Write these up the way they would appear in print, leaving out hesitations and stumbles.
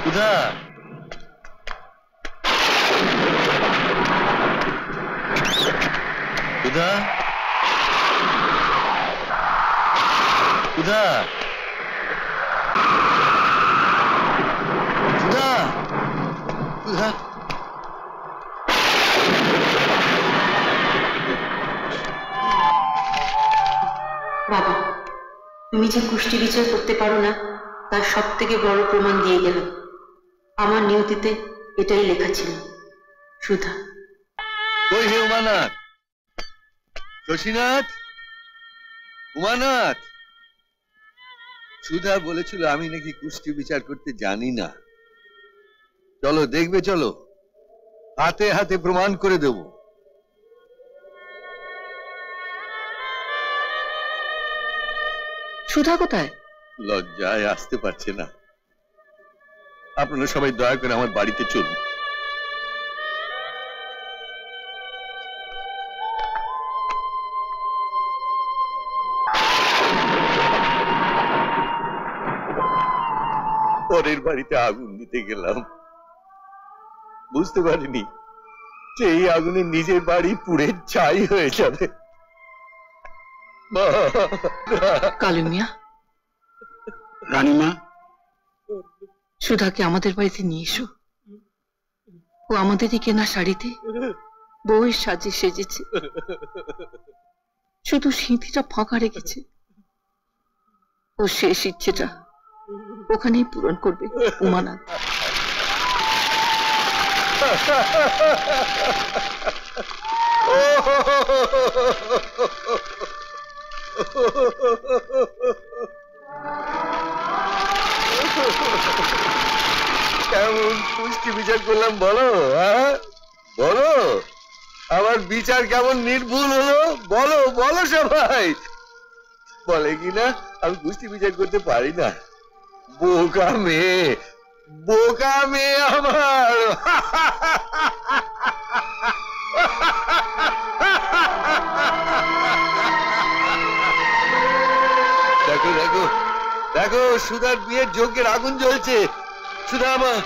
সুধা, সুধা, সুধা, সুধা, সুধা। বাবা, তুমি যে কুষ্টি বিচার করতে পারো না তার সব থেকে বড় প্রমাণ দিয়ে গেল। আমার নিয়তিতে এটাই লেখা ছিল, সুধা। কই হে উমানাথ, শশীনাথ, উমানাথ। সুধা বলেছিল আমি নাকি কুষ্টি বিচার করতে জানি না। চলো দেখবে, চলো, হাতে হাতে প্রমাণ করে দেব। সুধা কোথায়? লজ্জায় আসতে পারছে না। আপনারা সবাই দয়া করে আমার বাড়িতে চলুন। পরের বাড়িতে আগুন দিতে গেলাম, বুঝতে পারিনি যে এই আগুনে নিজের বাড়ি পুড়ে ছাই হয়ে যাবে। কালু মিয়া, রানীমা, সুধাকে আমাদের বাড়িতে নিয়ে এসো। ও আমাদেরই কেনা শাড়িতে বউয়ের সাজে সেজেছে, শুধু সিঁথিটা ফাঁকা রেখেছে। ও শেষ ইচ্ছেটা ওখানেই পূরণ করবে উমানাথ। কেমন কুষ্টি বিচার করলাম বলো? হ্যাঁ বলো, আমার বিচার কেমন নির্ভুল হলো? বলো বলো সবাই। বলে কিনা আমি কুষ্টি বিচার করতে পারি না। বোকা মেয়ে, বোকা মেয়ে আমার। দেখো দেখো দেখো, সুধার বিয়ের যজ্ঞের আগুন জ্বলছে। সুধা আমার,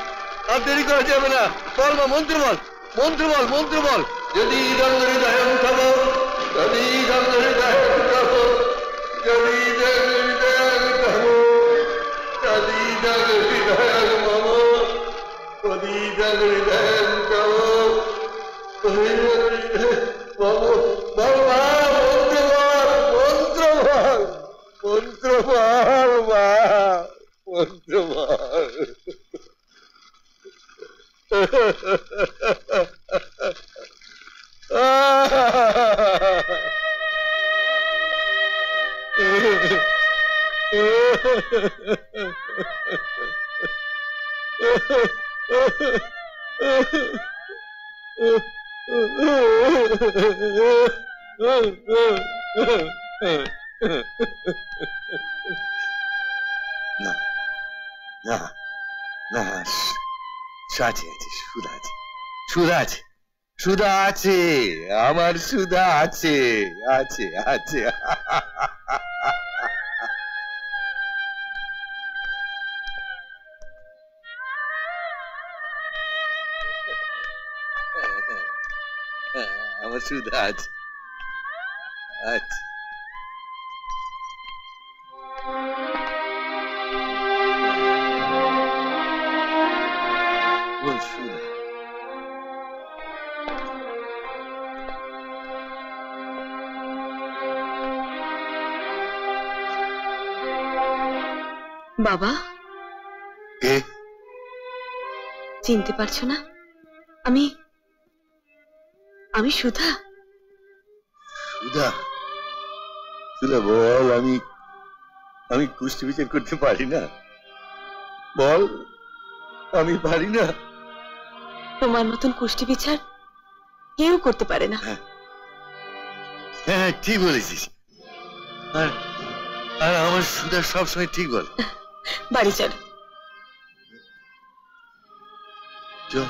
আর দেরি করা যাবে না। বল মা, মন্ত্র বল, মন্ত্র বল, মন্ত্র বল। যদি হৃদয় তব, যদি হৃদয় তব, যদি হৃদয় তব, যদি হৃদয় মম, যদি হৃদয় তব, বল মা, মন্ত্র বল, মন্ত্র বল মা, মন্ত্র বল। না না না, আছে আছে, সুধা আছে, সুধা আছে, সুধা আছে, আমার সুধা আছে, আছে আছে। আমার সুধা আছে, আছে। বাবা, চিনতে পারছো না? আমি আমি সুধা। সুধা, সুধা বল, আমি কুষ্টি বিচার করতে পারি না। বল, আমি পারি না। তোমার মতন কুষ্টি বিচার কেউ করতে পারে না। হ্যাঁ ঠিক বলেছিস। আর আর আমার সুধা সবসময় ঠিক বল। বাড়ি চল। চল।